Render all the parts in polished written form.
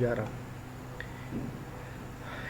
11।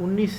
19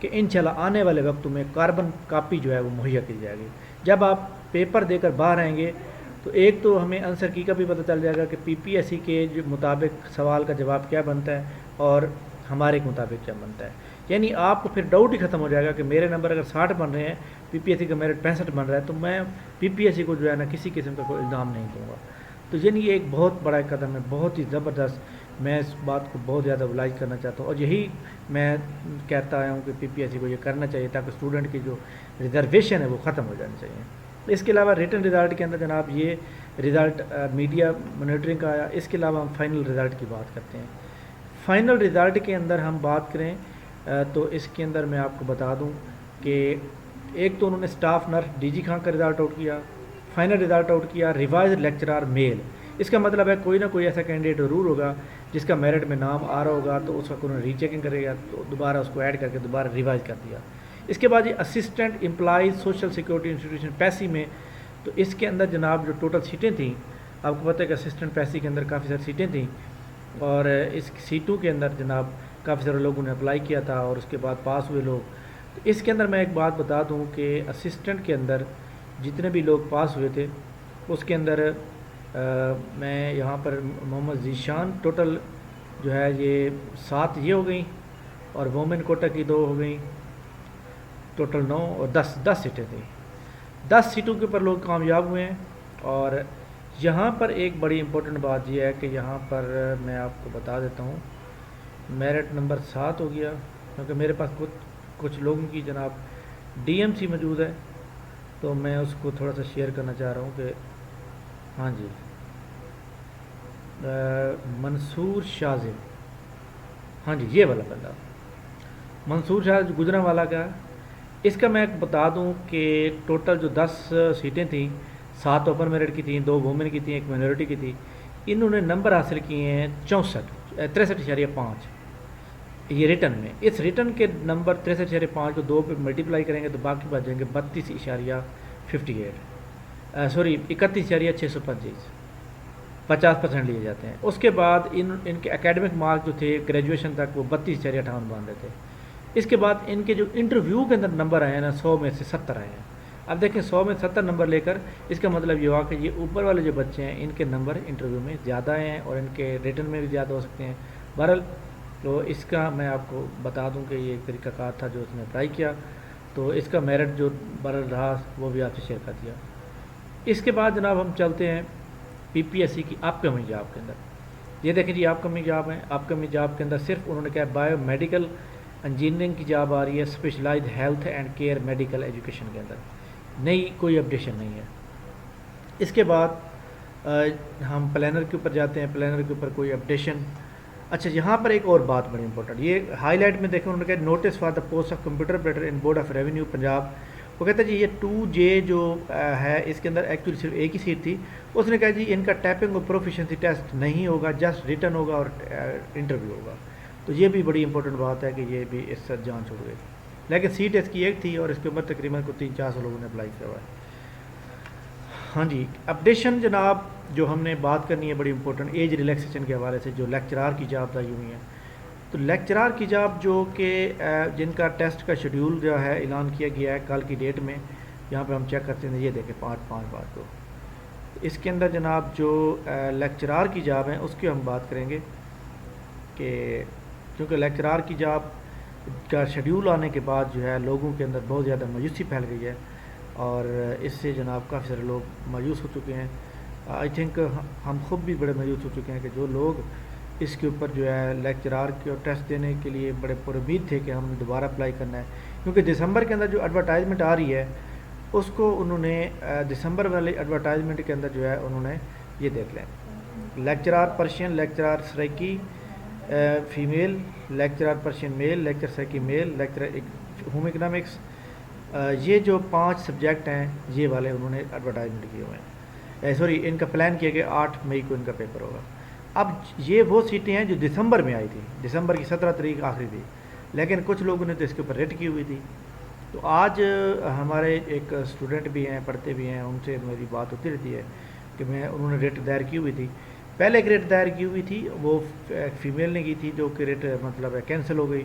کہ انشاءاللہ آنے والے وقتوں میں کاربن کاپی جو ہے وہ مہیا کی جائے گی. جب آپ پیپر دے کر باہر آئیں گے تو ایک تو ہمیں آنسر کی کا بھی پتہ چل جائے گا کہ پی پی ایس سی کے جو مطابق سوال کا جواب کیا بنتا ہے اور ہمارے کے مطابق کیا بنتا ہے. یعنی آپ کو پھر ڈاؤٹ ہی ختم ہو جائے گا کہ میرے نمبر اگر 60 بن رہے ہیں, پی پی ایس سی کا میرٹ 65 بن رہا ہے, تو میں پی پی ایس سی کو جو ہے نا کسی قسم کا کوئی الزام نہیں دوں گا. تو یعنی یہ ایک بہت بڑا قدم ہے, بہت ہی زبردست. میں اس بات کو بہت زیادہ ابلاغ کرنا چاہتا ہوں اور یہی میں کہتا آیا ہوں کہ پی پی ایس سی کو یہ کرنا چاہیے تاکہ اسٹوڈنٹ کی جو ریزرویشن ہے وہ ختم ہو جانی چاہیے. اس کے علاوہ ریٹن رزلٹ کے اندر جناب یہ رزلٹ میڈیا مانیٹرنگ کا آیا. اس کے علاوہ ہم فائنل رزلٹ کی بات کرتے ہیں. فائنل رزلٹ کے اندر ہم بات کریں تو اس کے اندر میں آپ کو بتا دوں کہ ایک تو انہوں نے staff nurse D G Khan کا رزلٹ آؤٹ کیا, فائنل رزلٹ آؤٹ کیا ریوائز لیکچرار میل. اس کا مطلب ہے کوئی نہ کوئی ایسا کینڈیڈیٹ ضرور ہوگا جس کا میرٹ میں نام آ رہا ہوگا, تو اس وقت انہوں نے ری چیکنگ کرے گا تو دوبارہ اس کو ایڈ کر کے دوبارہ ریوائز کر دیا. اس کے بعد یہ assistant employees social security institution پیسی میں, تو اس کے اندر جناب جو ٹوٹل سیٹیں تھیں, آپ کو پتہ ہے کہ اسسٹنٹ پیسی کے اندر کافی ساری سیٹیں تھیں اور اس سیٹوں کے اندر جناب کافی سارے لوگوں نے اپلائی کیا تھا اور اس کے بعد پاس ہوئے لوگ. تو اس کے اندر میں ایک بات بتا دوں کہ اسسٹنٹ کے اندر جتنے بھی لوگ پاس ہوئے تھے اس کے اندر میں یہاں پر محمد ذیشان ٹوٹل جو ہے یہ 7 یہ ہو گئیں اور وومن کوٹا کی 2 ہو گئیں, ٹوٹل 9 اور 10 سیٹیں تھیں. 10 سیٹوں کے اوپر لوگ کامیاب ہوئے ہیں. اور یہاں پر ایک بڑی امپورٹنٹ بات یہ ہے کہ یہاں پر میں آپ کو بتا دیتا ہوں میرٹ نمبر 7 ہو گیا, کیونکہ میرے پاس کچھ لوگوں کی جناب ڈی ایم سی موجود ہے تو میں اس کو تھوڑا سا شیئر کرنا چاہ رہا ہوں کہ ہاں جی منصور شاذب, ہاں جی یہ والا بندہ منصور شاذب گجرانوالہ کا. اس کا میں بتا دوں کہ ٹوٹل جو 10 سیٹیں تھیں 7 اوپن میرٹ کی تھیں, 2 وومن کی تھیں, 1 مائنورٹی کی تھی. انہوں نے نمبر حاصل کیے ہیں 63.5 یہ ریٹن میں. اس ریٹن کے نمبر 63.5 کو 2 پہ ملٹیپلائی کریں گے تو باقی بچ جائیں گے 32.58 سوری 31.625 50% لیے جاتے ہیں. اس کے بعد ان کے اکیڈمک مارک جو تھے گریجویشن تک وہ 32.58 بن رہے تھے. اس کے بعد ان کے جو انٹرویو کے اندر نمبر آئے ہیں نا 100 میں سے 70 آئے ہیں. اب دیکھیں 100 میں 70 نمبر لے کر اس کا مطلب یہ ہوا کہ یہ اوپر والے جو بچے ہیں ان کے نمبر انٹرویو میں زیادہ ہیں اور ان کے ریٹن میں بھی زیادہ ہو سکتے ہیں. بہرحال تو اس کا میں آپ کو بتا دوں کہ یہ ایک طریقہ کار تھا جو اس نے اپلائی کیا, تو اس کا میرٹ جو بہرحال رہا وہ بھی آپ سے شیئر کر دیا. اس کے بعد جناب ہم چلتے ہیں پی پی ایس سی کی اپ کمنگ جاب کے اندر. یہ دیکھیں جی اپ کمنگ جاب ہیں. اپ کمنگ جاب کے اندر صرف انہوں نے کہا بایو میڈیکل انجینئرنگ کی جاب آ رہی ہے specialized health and care medical education کے اندر. نئی کوئی اپڈیشن نہیں ہے. اس کے بعد ہم پلانر کے اوپر جاتے ہیں. پلانر کے اوپر کوئی اپڈیشن. اچھا یہاں پر ایک اور بات بڑی امپورٹنٹ, یہ ہائی لائٹ میں دیکھیں انہوں نے کہا notice for the post of computer operator in board of revenue Punjab. وہ کہتا ہے جی یہ 2J جو ہے اس کے اندر ایکچولی صرف ایک ہی سیٹ تھی. اس نے کہا جی ان کا ٹائپنگ اور پروفیشنسی ٹیسٹ نہیں ہوگا, جسٹ ریٹن ہوگا اور انٹرویو ہوگا. تو یہ بھی بڑی امپورٹنٹ بات ہے کہ یہ بھی اس سے جان چھوڑ گئی. لیکن سیٹ اس کی ایک تھی اور اس کے اوپر تقریباً کو 300-400 لوگوں نے اپلائی کیا ہوا ہے. ہاں جی اپڈیشن جناب جو ہم نے بات کرنی ہے بڑی امپورٹنٹ ایج ریلیکسیشن کے حوالے سے جو لیکچرار کی جاب آئی ہوئی ہیں. تو لیکچرار کی جاب جو کہ جن کا ٹیسٹ کا شیڈیول جو ہے اعلان کیا گیا ہے کل کی ڈیٹ میں, یہاں پہ ہم چیک کرتے ہیں یہ دیکھیں 5 بات کو. اس کے اندر جناب جو لیکچرار کی جاب ہیں اس کی ہم بات کریں گے کہ کیونکہ لیکچرار کی جاب کا شیڈیول آنے کے بعد جو ہے لوگوں کے اندر بہت زیادہ مایوسی پھیل گئی ہے اور اس سے جناب کافی سارے لوگ مایوس ہو چکے ہیں. آئی تھنک ہم خود بھی بڑے مایوس ہو چکے ہیں کہ جو لوگ اس کے اوپر جو ہے لیکچرار کے ٹیسٹ دینے کے لیے بڑے پر امید تھے کہ ہم نے دوبارہ اپلائی کرنا ہے, کیونکہ دسمبر کے اندر جو ایڈورٹائزمنٹ آ رہی ہے اس کو انہوں نے دسمبر والی ایڈورٹائزمنٹ کے اندر جو ہے انہوں نے یہ دیکھ لیں lecturer Persian, lecturer Saraiki female, lecturer Persian male, lecture Saraiki male, lecturer home economics, یہ جو 5 سبجیکٹ ہیں یہ والے انہوں نے ایڈورٹائزمنٹ کیے ہوئے ہیں. سوری ان کا پلان کیا کہ 8 مئی کو ان کا پیپر ہوگا. اب یہ وہ سیٹیں ہیں جو دسمبر میں آئی تھی, دسمبر کی 17 تاریخ آخری تھی, لیکن کچھ لوگوں نے تو اس کے اوپر ریٹ کی ہوئی تھی. تو آج ہمارے ایک اسٹوڈنٹ بھی ہیں پڑھتے بھی ہیں, ان سے میری بات ہوتی رہتی ہے کہ انہوں نے ریٹ دائر کی ہوئی تھی. پہلے ایک ریٹ دائر کی ہوئی تھی وہ فیمیل نے کی تھی جو کہ ریٹ مطلب ہے کینسل ہو گئی,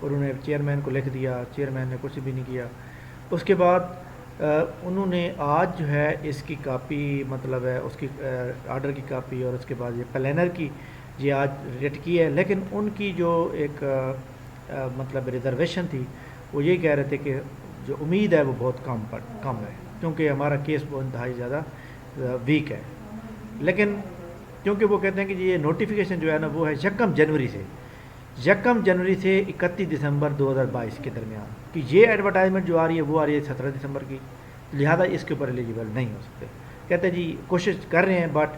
اور انہیں چیئرمین کو لکھ دیا، چیئرمین نے کچھ بھی نہیں کیا۔ اس کے بعد انہوں نے آج جو ہے اس کی کاپی مطلب ہے اس کی آرڈر کی کاپی اور اس کے بعد یہ پلینر کی یہ آج ریٹ کی ہے، لیکن ان کی جو ایک مطلب ریزرویشن تھی وہ یہی کہہ رہے تھے کہ جو امید ہے وہ بہت کم ہے، کیونکہ ہمارا کیس بہت انتہائی زیادہ ویک ہے۔ لیکن کیونکہ وہ کہتے ہیں کہ یہ نوٹیفیکیشن جو ہے نا وہ ہے 1 جنوری سے 31 دسمبر 2022 کے درمیان، کہ یہ ایڈورٹائزمنٹ جو آ رہی ہے وہ آ رہی ہے 17 دسمبر کی، لہذا اس کے اوپر ایلیجیبل نہیں ہو سکتے۔ کہتے ہیں جی کوشش کر رہے ہیں بٹ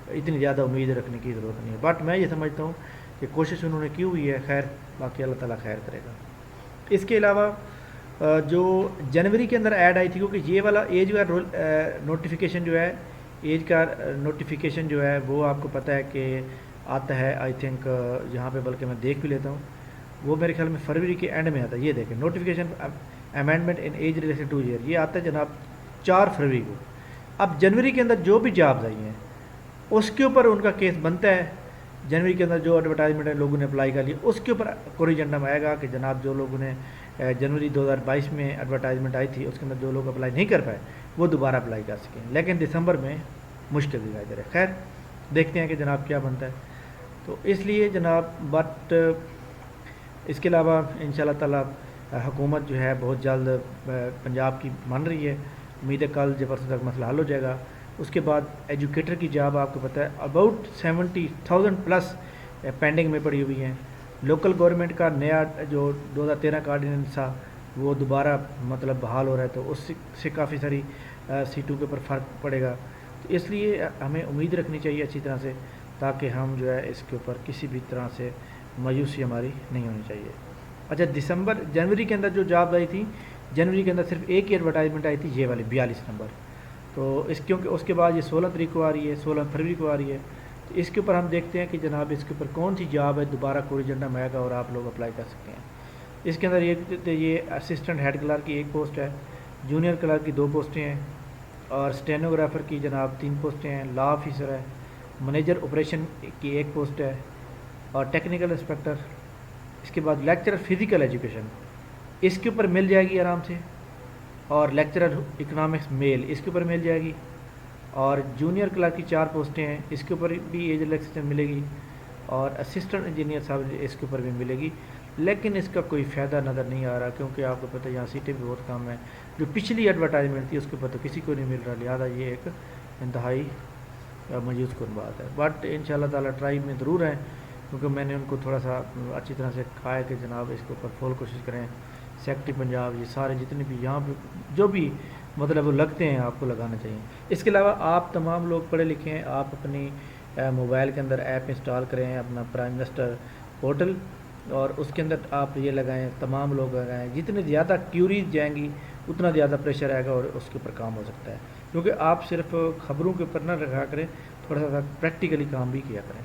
اتنی زیادہ امید رکھنے کی ضرورت نہیں ہے، بٹ میں یہ سمجھتا ہوں کہ کوشش انہوں نے کی ہوئی ہے، خیر باقی اللہ تعالیٰ خیر کرے گا۔ اس کے علاوہ جو جنوری کے اندر ایڈ آئی تھی، کیونکہ یہ والا ایج کا نوٹیفیکیشن جو ہے، ایج کا نوٹیفیکیشن جو ہے وہ آپ کو پتہ ہے کہ آتا ہے آئی تھنک یہاں پہ، بلکہ میں دیکھ بھی لیتا ہوں، وہ میرے خیال میں فروری کے اینڈ میں آتا ہے۔ یہ دیکھیں notification amendment in age relation to year, یہ آتا ہے جناب 4 فروری کو۔ اب جنوری کے اندر جو بھی جابز آئی ہیں اس کے اوپر ان کا کیس بنتا ہے۔ جنوری کے اندر جو ایڈورٹائزمنٹ لوگوں نے اپلائی کر لی اس کے اوپر کوریجنڈم آئے گا کہ جناب جو لوگوں نے جنوری 2022 میں ایڈورٹائزمنٹ آئی تھی اس کے اندر جو لوگ اپلائی نہیں کر پائے وہ دوبارہ اپلائی کر سکیں، لیکن دسمبر میں مشکل دکھائی دے رہا ہے۔ خیر دیکھتے ہیں کہ جناب کیا بنتا ہے۔ تو اس لیے جناب بٹ اس کے علاوہ انشاءاللہ تعالیٰ حکومت جو ہے بہت جلد پنجاب کی مان رہی ہے، امید ہے کل جو پرسوں تک مسئلہ حل ہو جائے گا۔ اس کے بعد ایجوکیٹر کی جاب آپ کو پتہ ہے اباؤٹ 70,000 پلس پینڈنگ میں پڑی ہوئی ہیں۔ لوکل گورنمنٹ کا نیا جو 2013 کا آرڈیننس تھا وہ دوبارہ مطلب بحال ہو رہا ہے، تو اس سے کافی ساری سیٹوں کے اوپر فرق پڑے گا۔ تو اس لیے ہمیں امید رکھنی چاہیے اچھی طرح سے، تاکہ ہم جو ہے اس کے اوپر کسی بھی طرح سے مایوسی ہماری نہیں ہونی چاہیے۔ اچھا جنوری کے اندر جو جاب آئی تھی، جنوری کے اندر صرف ایک ہی ایڈورٹائزمنٹ آئی تھی، یہ والی 42 نمبر۔ تو کیونکہ اس کے بعد یہ 16 تاریخ کو آ رہی ہے، 16 فروری کو آ رہی ہے، تو اس کے اوپر ہم دیکھتے ہیں کہ جناب اس کے اوپر کون سی جاب ہے، دوبارہ کوریجنڈم آئے گا اور آپ لوگ اپلائی کر سکتے ہیں۔ اس کے اندر یہ اسسٹنٹ ہیڈ کلرک کی 1 پوسٹ ہے، جونیئر کلرک کی 2 پوسٹیں ہیں، اور اسٹینوگرافر کی جناب 3 پوسٹیں ہیں، لا آفیسر ہے، منیجر آپریشن کی 1 پوسٹ ہے، اور ٹیکنیکل انسپیکٹر۔ اس کے بعد لیکچرر فزیکل ایجوکیشن اس کے اوپر مل جائے گی آرام سے، اور لیکچرر اکنامکس میل اس کے اوپر مل جائے گی، اور جونیئر کلرک کی 4 پوسٹیں ہیں، اس کے اوپر بھی ایج ریلیکسیشن ملے گی، اور اسسٹنٹ انجینئر صاحب اس کے اوپر بھی ملے گی۔ لیکن اس کا کوئی فائدہ نظر نہیں آ رہا، کیونکہ آپ کو پتہ ہے یہاں سیٹیں بھی بہت کم ہیں۔ جو پچھلی ایڈورٹائزمنٹ تھی اس کے اوپر تو کسی کو نہیں مل رہا، لہٰذا یہ ایک انتہائی مایوس کن بات ہے۔ بٹ انشاءاللہ تعالیٰ ٹرائی میں ضرور ہیں، کیونکہ میں نے ان کو تھوڑا سا اچھی طرح سے کہا ہے کہ جناب اس کے اوپر فل کوشش کریں۔ سیکٹری پنجاب یہ سارے جتنے بھی یہاں پہ جو بھی مطلب وہ لگتے ہیں آپ کو لگانا چاہیے۔ اس کے علاوہ آپ تمام لوگ پڑھے لکھے ہیں، آپ اپنی موبائل کے اندر ایپ انسٹال کریں اپنا پرائم منسٹر پورٹل، اور اس کے اندر آپ یہ لگائیں، تمام لوگ لگائیں۔ جتنے زیادہ کیوریز جائیں گی اتنا زیادہ پریشر آئے گا اور اس کے اوپر کام ہو سکتا ہے، کیونکہ آپ صرف خبروں کے اوپر نہ رکھا کریں، تھوڑا سا پریکٹیکلی کام بھی کیا کریں۔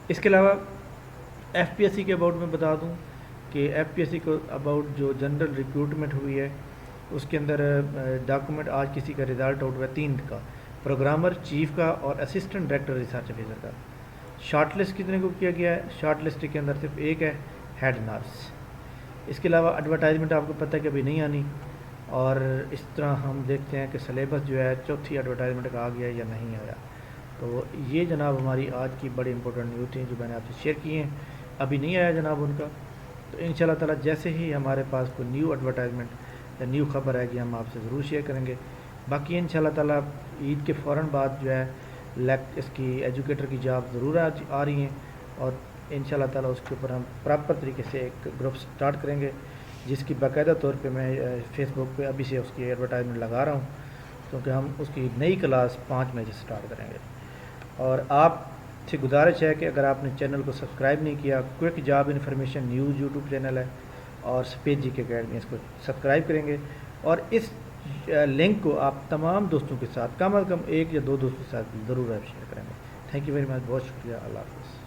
اس کے علاوہ ایف پی ایس سی کے اباؤٹ میں بتا دوں کہ ایف پی ایس سی کو اباؤٹ جو جنرل ریکروٹمنٹ ہوئی ہے اس کے اندر ڈاکومنٹ آج کسی کا رزلٹ آؤٹ ہوا ہے 3 کا، پروگرامر، چیف کا اور اسسٹنٹ ڈائریکٹر ریسرچ آفیسر کا۔ شارٹ لسٹ کتنے کو کیا گیا ہے؟ شارٹ لسٹ کے اندر صرف 1 ہے، ہیڈ نرس۔ اس کے علاوہ ایڈورٹائزمنٹ آپ کو پتہ ہے کہ ابھی نہیں آنی، اور اس طرح ہم دیکھتے ہیں کہ سلیبس جو ہے 4تھی ایڈورٹائزمنٹ کا آ گیا یا نہیں آیا۔ تو یہ جناب ہماری آج کی بڑی امپورٹنٹ نیوز تھیں جو میں نے آپ سے شیئر کی ہیں، ابھی نہیں آیا جناب ان کا۔ تو انشاءاللہ تعالیٰ جیسے ہی ہمارے پاس کوئی نیو ایڈورٹائزمنٹ یا نیو خبر آئے گی ہم آپ سے ضرور شیئر کریں گے۔ باقی انشاءاللہ تعالیٰ عید کے فوراً بعد جو ہے اس کی ایجوکیٹر کی جاب ضرور آ رہی ہیں، اور انشاءاللہ تعالیٰ اس کے اوپر ہم پراپر طریقے سے ایک گروپ سٹارٹ کریں گے، جس کی باقاعدہ طور پہ میں فیس بک پہ ابھی سے اس کی ایڈورٹائزمنٹ لگا رہا ہوں، کیونکہ ہم اس کی نئی کلاس 5 مئی سے سٹارٹ کریں گے۔ اور آپ سے گزارش ہے کہ اگر آپ نے چینل کو سبسکرائب نہیں کیا، quick job information news YouTube channel ہے، اور سپیس جی کے اکیڈمی، اس کو سبسکرائب کریں گے، اور اس لنک کو آپ تمام دوستوں کے ساتھ کم از کم 1 یا 2 دوستوں کے ساتھ ضرور شیئر کریں گے۔ تھینک یو ویری مچ، بہت شکریہ، اللہ حافظ۔